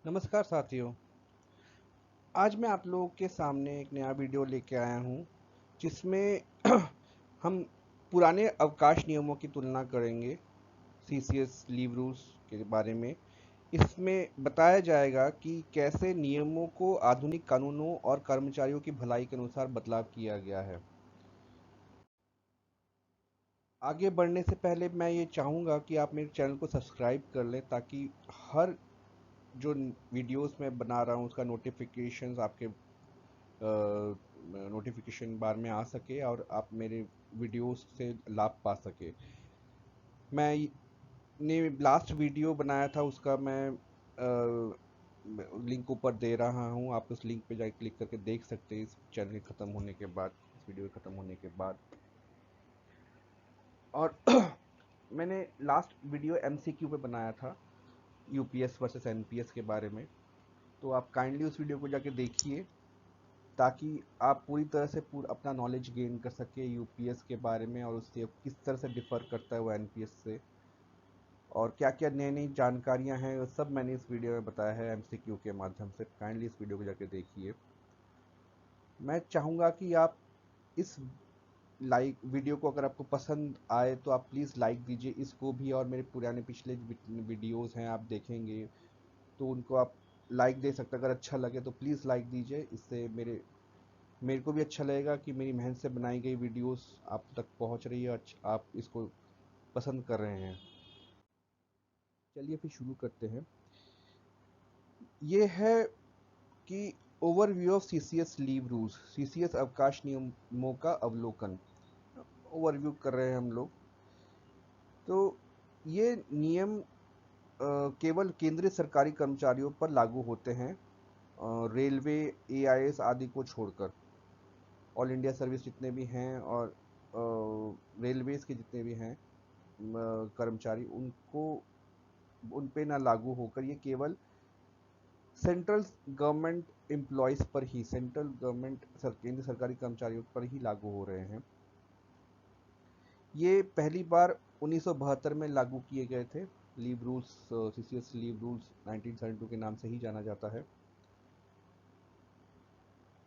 नमस्कार साथियों। आज मैं आप लोगों के सामने एक नया वीडियो लेके आया हूँ जिसमें हम पुराने अवकाश नियमों की तुलना करेंगे सीसीएस लीव रूल्स के बारे में। इसमें बताया जाएगा कि कैसे नियमों को आधुनिक कानूनों और कर्मचारियों की भलाई के अनुसार बदलाव किया गया है। आगे बढ़ने से पहले मैं ये चाहूँगा कि आप मेरे चैनल को सब्सक्राइब कर लें ताकि हर जो वीडियोस मैं बना रहा हूँ उसका नोटिफिकेशंस आपके नोटिफिकेशन बार में आ सके और आप मेरे वीडियोस से लाभ पा सके। मैं ने लास्ट वीडियो बनाया था उसका मैं लिंक ऊपर दे रहा हूँ, आप उस लिंक पे जाके क्लिक करके देख सकते हैं इस चैनल के ख़त्म होने के बाद, इस वीडियो के ख़त्म होने के बाद। और मैंने लास्ट वीडियो एमसीक्यू पे बनाया था यूपीएस वर्सेस एनपीएस के बारे में, तो आप काइंडली उस वीडियो को जाके देखिए ताकि आप पूरी तरह से अपना नॉलेज गेन कर सके यूपीएस के बारे में और उससे किस तरह से डिफ़र करता है वो एनपीएस से, और क्या क्या नई नई जानकारियां हैं वो सब मैंने इस वीडियो में बताया है एमसीक्यू के माध्यम से। काइंडली इस वीडियो को जाके देखिए। मैं चाहूँगा कि आप इस लाइक वीडियो को अगर आपको पसंद आए तो आप प्लीज़ लाइक दीजिए इसको भी, और मेरे पुराने पिछले वीडियोस हैं आप देखेंगे तो उनको आप लाइक दे सकते हैं। अगर अच्छा लगे तो प्लीज़ लाइक दीजिए, इससे मेरे मेरे को भी अच्छा लगेगा कि मेरी मेहनत से बनाई गई वीडियोस आप तक पहुंच रही है और आप इसको पसंद कर रहे हैं। चलिए फिर शुरू करते हैं। ये है कि overview of CCS leave rules, CCS अवकाश नियमों का अवलोकन, ओवरव्यू कर रहे हैं हम लोग। तो ये नियम केवल केंद्रीय सरकारी कर्मचारियों पर लागू होते हैं, रेलवे, एआईएस आदि को छोड़कर। ऑल इंडिया सर्विस जितने भी हैं और रेलवेज के जितने भी हैं कर्मचारी, उनको उन पे ना लागू होकर ये केवल सेंट्रल गवर्नमेंट एम्प्लॉयज़ पर ही, सेंट्रल गवर्नमेंट केंद्र सरकारी कर्मचारियों पर ही लागू हो रहे हैं। ये पहली बार 1972 में लागू किए गए थे। Leave rules, CCS leave rules 1972 के नाम से ही जाना जाता है।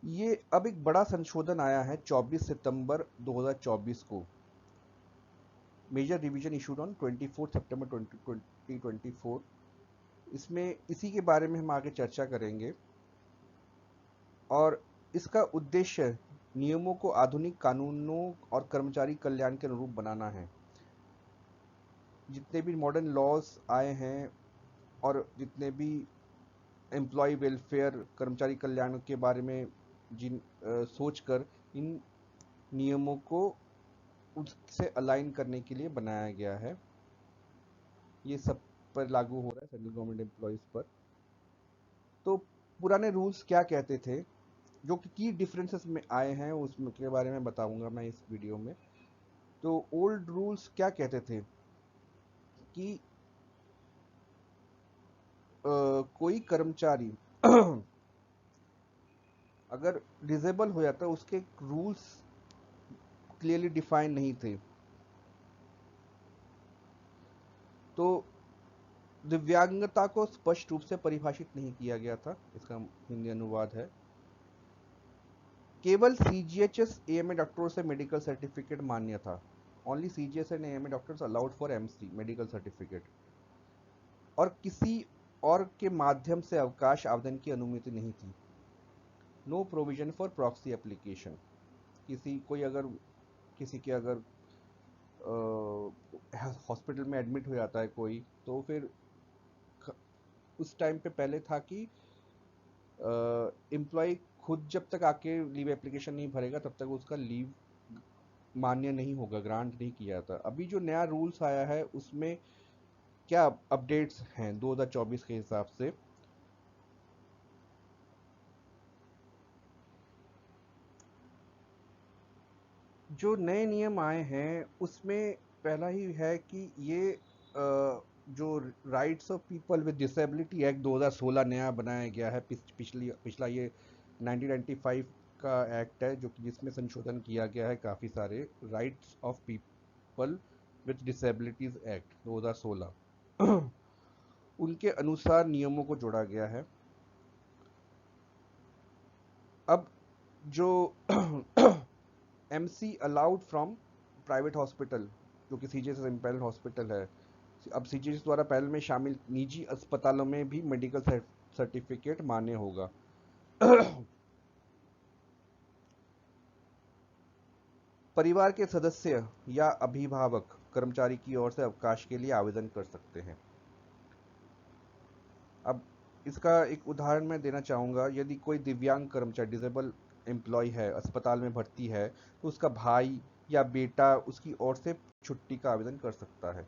ये अब एक बड़ा संशोधन आया है 24 सितंबर 2024 को। मेजर रिवीजन इशूड ऑन 24 सितंबर 2024। इसमें इसी के बारे में हम आगे चर्चा करेंगे, और इसका उद्देश्य नियमों को आधुनिक कानूनों और कर्मचारी कल्याण के अनुरूप बनाना है। जितने भी मॉडर्न लॉज आए हैं और जितने भी एम्प्लॉय वेलफेयर, कर्मचारी कल्याण के बारे में जिन सोचकर इन नियमों को उससे अलाइन करने के लिए बनाया गया है। ये सब पर लागू हो रहा है, सेंट्रल गवर्नमेंट एम्प्लॉयज़ पर। तो पुराने रूल्स क्या कहते थे, जो कि की डिफरेंसेस में आए हैं उसके बारे में बताऊंगा मैं इस वीडियो में। तो ओल्ड रूल्स क्या कहते थे कि कोई कर्मचारी अगर डिसेबल हो जाता उसके रूल्स क्लियरली डिफाइन नहीं थे। तो दिव्यांगता को स्पष्ट रूप से परिभाषित नहीं किया गया था, इसका हिंदी अनुवाद है केवल सीजीएचएस एएमए डॉक्टरों से मेडिकल सर्टिफिकेट मान्य था। Only CGS and AMA doctors allowed for MC medical certificate, और किसी और के माध्यम से अवकाश आवेदन की अनुमति नहीं थी। No provision for proxy application. किसी कोई अगर किसी के अगर हॉस्पिटल में एडमिट हो जाता है कोई, तो फिर उस टाइम पे पहले था कि एम्प्लॉय खुद जब तक आके लीव एप्लीकेशन नहीं भरेगा तब तक उसका लीव मान्य नहीं होगा, ग्रांट नहीं किया जाता। अभी जो नया रूल्स आया है उसमें क्या अपडेट्स हैं 2024 के हिसाब से। जो नए नियम आए हैं उसमें पहला ही है कि ये जो rights of people with disability act 2016 नया बनाया गया है। पिछला ये 1995 का एक्ट है जो कि जिसमें संशोधन किया गया है काफ़ी सारे। Rights of people with disabilities act 2016 उनके अनुसार नियमों को जोड़ा गया है। अब जो MC allowed from private hospital, जो कि सीजीएचएस इम्पैनल्ड हॉस्पिटल है, अब सीजीएचएस द्वारा पैनल में शामिल निजी अस्पतालों में भी मेडिकल सर्टिफिकेट मान्य होगा। परिवार के सदस्य या अभिभावक कर्मचारी की ओर से अवकाश के लिए आवेदन कर सकते हैं। अब इसका एक उदाहरण मैं देना चाहूँगा। यदि कोई दिव्यांग कर्मचारी, डिसेबल एम्प्लॉय है, अस्पताल में भर्ती है, तो उसका भाई या बेटा उसकी ओर से छुट्टी का आवेदन कर सकता है।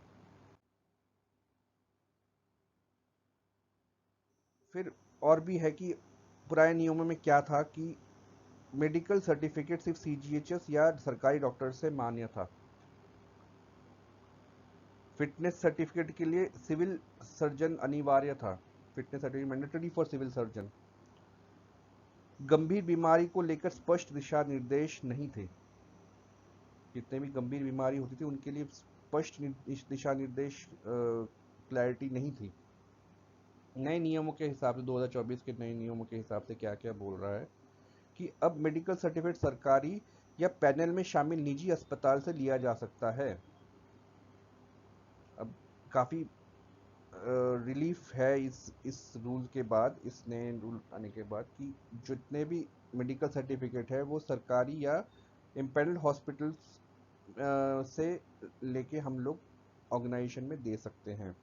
फिर और भी है कि पुराने नियमों में क्या था कि मेडिकल सर्टिफिकेट सिर्फ सीजीएचएस या सरकारी डॉक्टर से मान्य था। फिटनेस सर्टिफिकेट के लिए सिविल सर्जन अनिवार्य था। Fitness certificate mandatory for civil surgeon. गंभीर बीमारी को लेकर स्पष्ट दिशा निर्देश नहीं थे। जितने भी गंभीर बीमारी होती थी उनके लिए स्पष्ट दिशा निर्देश, क्लैरिटी नहीं थी। नए नियमों के हिसाब से 2024 के नए नियमों के हिसाब से क्या क्या बोल रहा है कि अब मेडिकल सर्टिफिकेट सरकारी या पैनल में शामिल निजी अस्पताल से लिया जा सकता है। अब काफ़ी रिलीफ है इस रूल के बाद, इस नए रूल आने के बाद, कि जितने भी मेडिकल सर्टिफिकेट है वो सरकारी या इम्पेनल्ड हॉस्पिटल्स से लेके हम लोग ऑर्गेनाइजेशन में दे सकते हैं।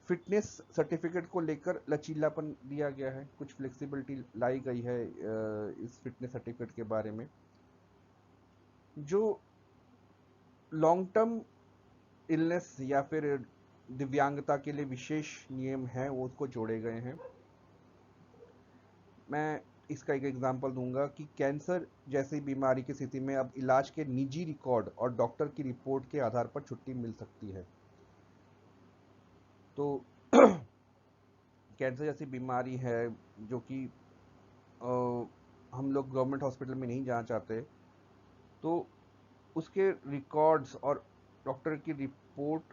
फिटनेस सर्टिफिकेट को लेकर लचीलापन दिया गया है, कुछ फ्लेक्सिबिलिटी लाई गई है इस फिटनेस सर्टिफिकेट के बारे में। जो लॉन्ग टर्म इलनेस या फिर दिव्यांगता के लिए विशेष नियम हैं वो उसको जोड़े गए हैं। मैं इसका एक एग्जांपल दूंगा कि कैंसर जैसी बीमारी की स्थिति में अब इलाज के निजी रिकॉर्ड और डॉक्टर की रिपोर्ट के आधार पर छुट्टी मिल सकती है। तो कैंसर जैसी बीमारी है जो कि हम लोग गवर्नमेंट हॉस्पिटल में नहीं जाना चाहते, तो उसके रिकॉर्ड्स और डॉक्टर की रिपोर्ट,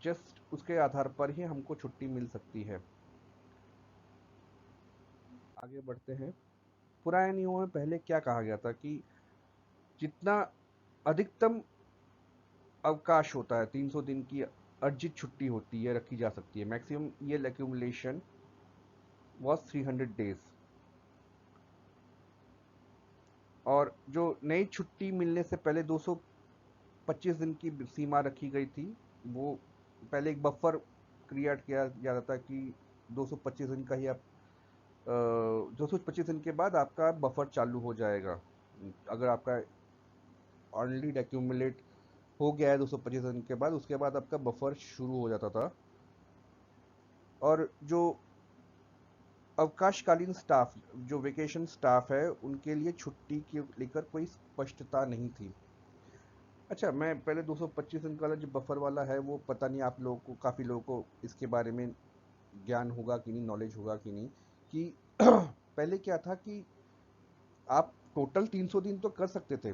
जस्ट उसके आधार पर ही हमको छुट्टी मिल सकती है। आगे बढ़ते हैं। पुराने नियमों में पहले क्या कहा गया था कि जितना अधिकतम अवकाश होता है, 300 दिन की अर्जित छुट्टी होती है, रखी जा सकती है। Maximum year accumulation was 300 days. और जो नई छुट्टी मिलने से पहले 225 दिन की सीमा रखी गई थी, वो पहले एक बफर क्रिएट किया जाता था कि 225 दिन का ही आप 225 दिन के बाद आपका बफर चालू हो जाएगा। अगर आपका ऑलरेडी एक्यूमुलेट हो गया है 225 दिन के बाद, उसके बाद आपका बफर शुरू हो जाता था। और जो अवकाशकालीन स्टाफ, जो वेकेशन स्टाफ है, उनके लिए छुट्टी के लेकर कोई स्पष्टता नहीं थी। अच्छा, मैं पहले 225 दिन वाला जो बफर वाला है वो पता नहीं आप लोगों को, काफ़ी लोगों को इसके बारे में ज्ञान होगा कि नहीं, नॉलेज होगा कि नहीं, कि पहले क्या था कि आप टोटल 300 दिन तो कर सकते थे,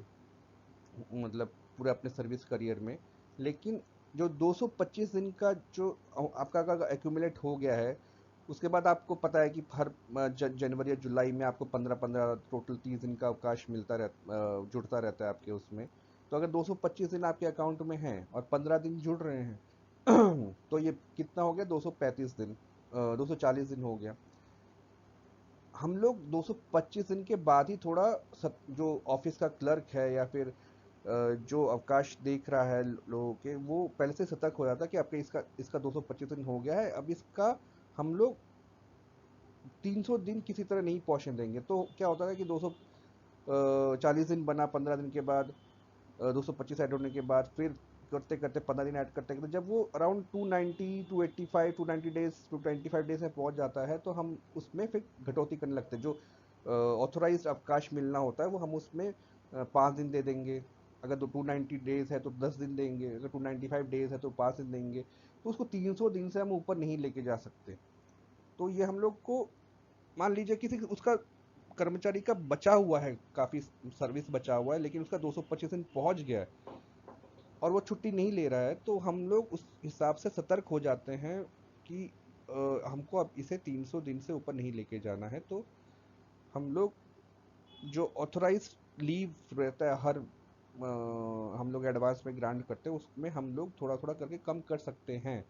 मतलब पूरे अपने सर्विस करियर में। लेकिन जो 225 दिन का जो आपका अगर एक्यूमुलेट हो गया है, उसके बाद आपको पता है कि हर जनवरी या जुलाई में आपको 15-15 टोटल 30 दिन का अवकाश मिलता जुड़ता रहता है आपके उसमें। तो अगर 225 दिन आपके अकाउंट में हैं और 15 दिन जुड़ रहे हैं तो ये कितना हो गया, 235 दिन, 240 दिन हो गया। हम लोग 225 दिन के बाद ही थोड़ा जो ऑफिस का क्लर्क है या फिर जो अवकाश देख रहा है लोगों के, वो पहले से सतर्क हो जाता है कि आपके इसका इसका 225 दिन हो गया है, अब इसका हम लोग 300 दिन किसी तरह नहीं पहुंचने देंगे। तो क्या होता है कि 240 दिन बना, 15 दिन के बाद 225 ऐड होने के बाद फिर करते करते 15 दिन ऐड करते करते जब वो अराउंड 290 285 290 डेज 225 डेज में पहुंच जाता है, तो हम उसमें फिर कटौती करने लगते हैं। जो ऑथोराइज अवकाश मिलना होता है वो हम उसमें 5 दिन दे देंगे। अगर तो 290 डेज है तो 10 दिन देंगे, अगर 295 डेज है तो 5 दिन देंगे। तो उसको 300 दिन से हम ऊपर नहीं लेके जा सकते। तो ये हम लोग को, मान लीजिए किसी उसका कर्मचारी का बचा हुआ है, काफ़ी सर्विस बचा हुआ है, लेकिन उसका 225 दिन पहुंच गया है, और वो छुट्टी नहीं ले रहा है, तो हम लोग उस हिसाब से सतर्क हो जाते हैं कि हमको अब इसे 300 दिन से ऊपर नहीं लेके जाना है। तो हम लोग जो ऑथोराइज लीव रहता है हर हम लोग एडवांस में ग्रांट करते हैं, उसमें हम लोग थोड़ा थोड़ा करके कम कर सकते हैं।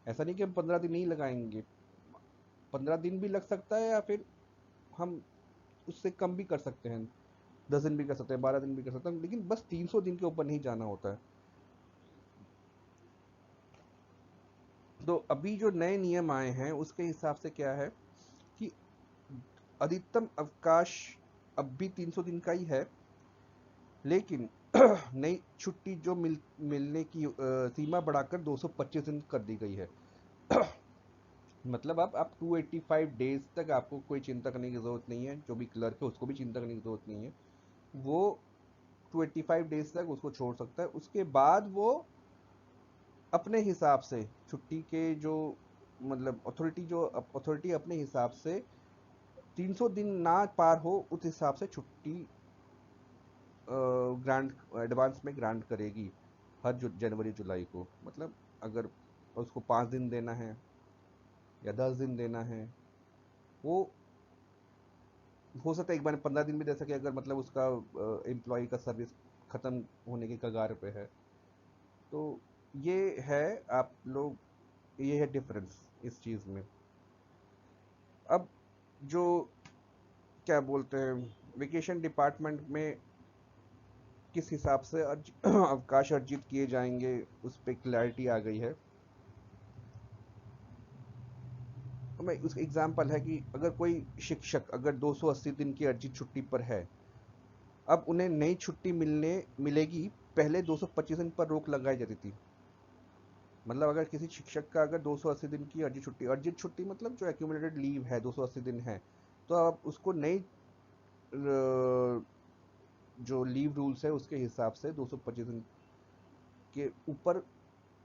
ऐसा नहीं कि हम 15 दिन नहीं लगाएंगे, 15 दिन भी लग सकता है, या फिर हम उससे कम भी कर सकते हैं, 10 दिन भी कर सकते हैं, 12 दिन भी कर सकते हैं, लेकिन बस 300 दिन के ऊपर नहीं जाना होता है। तो अभी जो नए नियम आए हैं उसके हिसाब से क्या है कि अधिकतम अवकाश अब भी 300 दिन का ही है, लेकिन नई छुट्टी जो मिलने की सीमा बढ़ाकर 225 दिन कर दी गई है। मतलब अब आप 285 डेज तक आपको कोई चिंता करने की ज़रूरत नहीं है, जो भी क्लर्क है उसको भी चिंता करने की ज़रूरत नहीं है। वो 285 डेज तक उसको छोड़ सकता है, उसके बाद वो अपने हिसाब से छुट्टी के जो मतलब अथॉरिटी अपने हिसाब से 300 दिन ना पार हो उस हिसाब से छुट्टी ग्रांट एडवांस में ग्रांट करेगी हर जनवरी जुलाई को। मतलब अगर उसको 5 दिन देना है या 10 दिन देना है, वो हो सकता है एक बार 15 दिन भी दे सके, अगर मतलब उसका एम्प्लॉय का सर्विस ख़त्म होने के कगार पे है। तो ये है आप लोग, ये है डिफरेंस इस चीज़ में। अब जो क्या बोलते हैं वेकेशन डिपार्टमेंट में किस हिसाब से अवकाश अर्जित किए जाएंगे, उस पर क्लैरिटी आ गई है। तो मैं उसका एग्जाम्पल है कि अगर कोई शिक्षक अगर 280 दिन की अर्जित छुट्टी पर है, अब उन्हें नई छुट्टी मिलेगी। पहले 225 दिन पर रोक लगाई जाती थी। मतलब अगर किसी शिक्षक का अगर 280 दिन की अर्जित छुट्टी मतलब जो एक्यूमुलेटेड लीव है 280 दिन है, तो अब उसको नई जो लीव रूल्स है उसके हिसाब से 225 दिन के ऊपर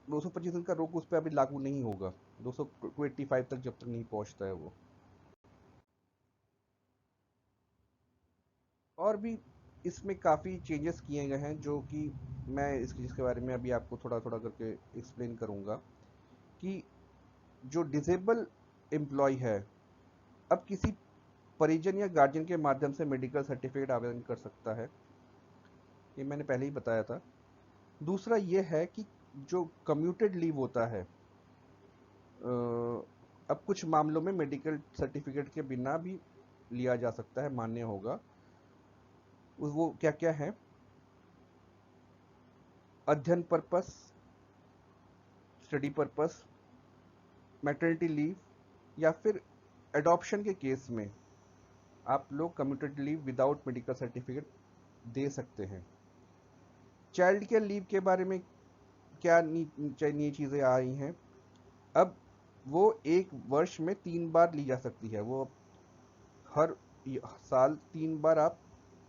225 दिन का रोक उस पर अभी लागू नहीं होगा, 285 तक जब तक नहीं पहुंचता है वो। और भी इसमें काफ़ी चेंजेस किए गए हैं, जो कि मैं जिसके बारे में अभी आपको थोड़ा थोड़ा करके एक्सप्लेन करूंगा। कि जो डिसेबल एम्प्लॉय है, अब किसी परिजन या गार्जियन के माध्यम से मेडिकल सर्टिफिकेट आवेदन कर सकता है, ये मैंने पहले ही बताया था। दूसरा ये है कि जो कम्यूटेड लीव होता है, अब कुछ मामलों में मेडिकल सर्टिफिकेट के बिना भी लिया जा सकता है, मान्य होगा। वो क्या क्या है? अध्ययन purpose, study purpose, maternity leave, या फिर एडॉप्शन के केस में आप लोग commuted leave without medical certificate दे सकते हैं। चाइल्ड केयर लीव के बारे में क्या नई चीज़ें आ रही हैं? अब वो एक वर्ष में 3 बार ली जा सकती है। वो हर साल 3 बार आप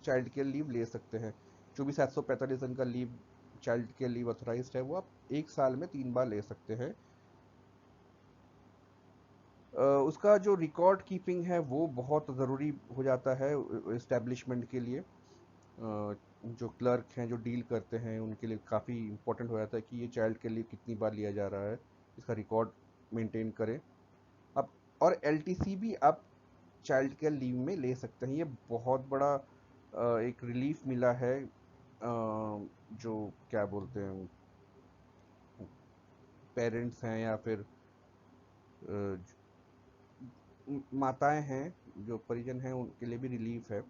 चाइल्ड केयर लीव ले सकते हैं। जो भी 745 दिन का leave child care leave authorised है, वो आप एक साल में 3 बार ले सकते हैं। उसका जो रिकॉर्ड कीपिंग है वो बहुत ज़रूरी हो जाता है इस्टेब्लिशमेंट के लिए। जो क्लर्क हैं जो डील करते हैं उनके लिए काफ़ी इम्पोर्टेंट हो जाता है कि ये चाइल्ड के लिए कितनी बार लिया जा रहा है, इसका रिकॉर्ड मेंटेन करें। अब और एलटीसी भी आप चाइल्ड केयर लीव में ले सकते हैं। ये बहुत बड़ा एक रिलीफ मिला है। जो क्या बोलते हैं पेरेंट्स हैं या फिर माताएं हैं, जो परिजन हैं, उनके लिए भी रिलीफ है।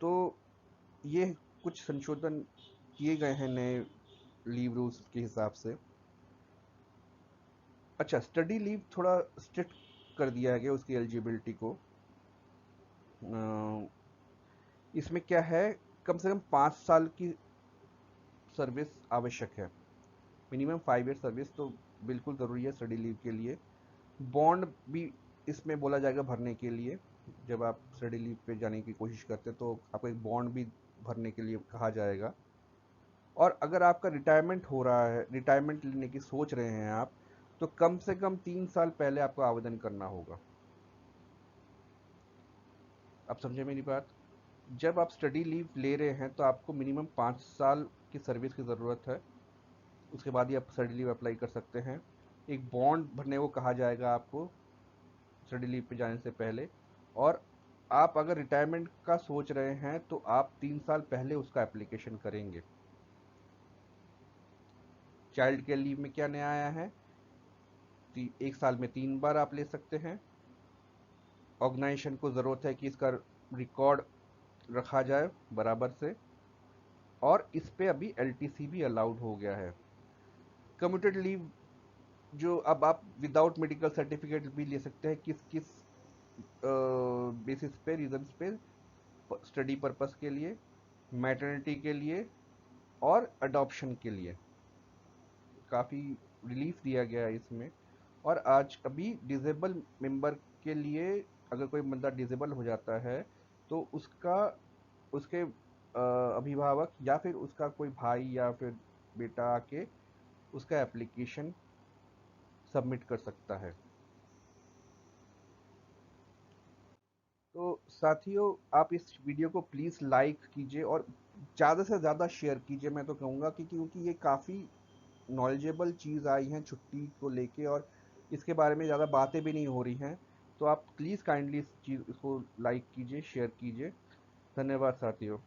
तो ये कुछ संशोधन किए गए हैं नए लीव रूल्स के हिसाब से। अच्छा, स्टडी लीव थोड़ा स्ट्रिक्ट कर दिया गया उसकी एलिजिबिलिटी को। इसमें क्या है, कम से कम 5 साल की सर्विस आवश्यक है। मिनिमम 5 ईयर सर्विस तो बिल्कुल ज़रूरी है स्टडी लीव के लिए। बॉन्ड भी इसमें बोला जाएगा भरने के लिए। जब आप स्टडी लीव पे जाने की कोशिश करते हैं तो आपको एक बॉन्ड भी भरने के लिए कहा जाएगा। और अगर आपका रिटायरमेंट हो रहा है, रिटायरमेंट लेने की सोच रहे हैं आप, तो कम से कम 3 साल पहले आपको आवेदन करना होगा। आप समझे मेरी बात? जब आप स्टडी लीव ले रहे हैं तो आपको मिनिमम 5 साल की सर्विस की ज़रूरत है। उसके बाद ही आप स्टडी लीव अप्लाई कर सकते हैं। एक बॉन्ड भरने को कहा जाएगा आपको स्टडी लीव पे जाने से पहले। और आप अगर रिटायरमेंट का सोच रहे हैं तो आप 3 साल पहले उसका एप्लीकेशन करेंगे। चाइल्ड केयर लीव में क्या नया आया है, 1 साल में 3 बार आप ले सकते हैं। ऑर्गेनाइजेशन को ज़रूरत है कि इसका रिकॉर्ड रखा जाए बराबर से, और इस पे अभी एलटीसी भी अलाउड हो गया है। कम्यूटेड लीव जो अब आप विदाउट मेडिकल सर्टिफिकेट भी ले सकते हैं, किस किस बेसिस पे, रीजंस पे, स्टडी पर्पस के लिए, मैटरनिटी के लिए और अडॉप्शन के लिए। काफ़ी रिलीफ दिया गया है इसमें। और आज अभी डिजेबल मेंबर के लिए, अगर कोई बंदा डिजेबल हो जाता है तो उसका, उसके अभिभावक या फिर उसका कोई भाई या फिर बेटा आके उसका एप्लीकेशन सबमिट कर सकता है। तो साथियों, आप इस वीडियो को प्लीज़ लाइक कीजिए और ज़्यादा से ज़्यादा शेयर कीजिए। मैं तो कहूँगा कि क्योंकि ये काफ़ी नॉलेजेबल चीज़ आई हैं छुट्टी को लेके, और इसके बारे में ज़्यादा बातें भी नहीं हो रही हैं। तो आप प्लीज़ काइंडली इस चीज़ इसको लाइक कीजिए, शेयर कीजिए। धन्यवाद साथियों।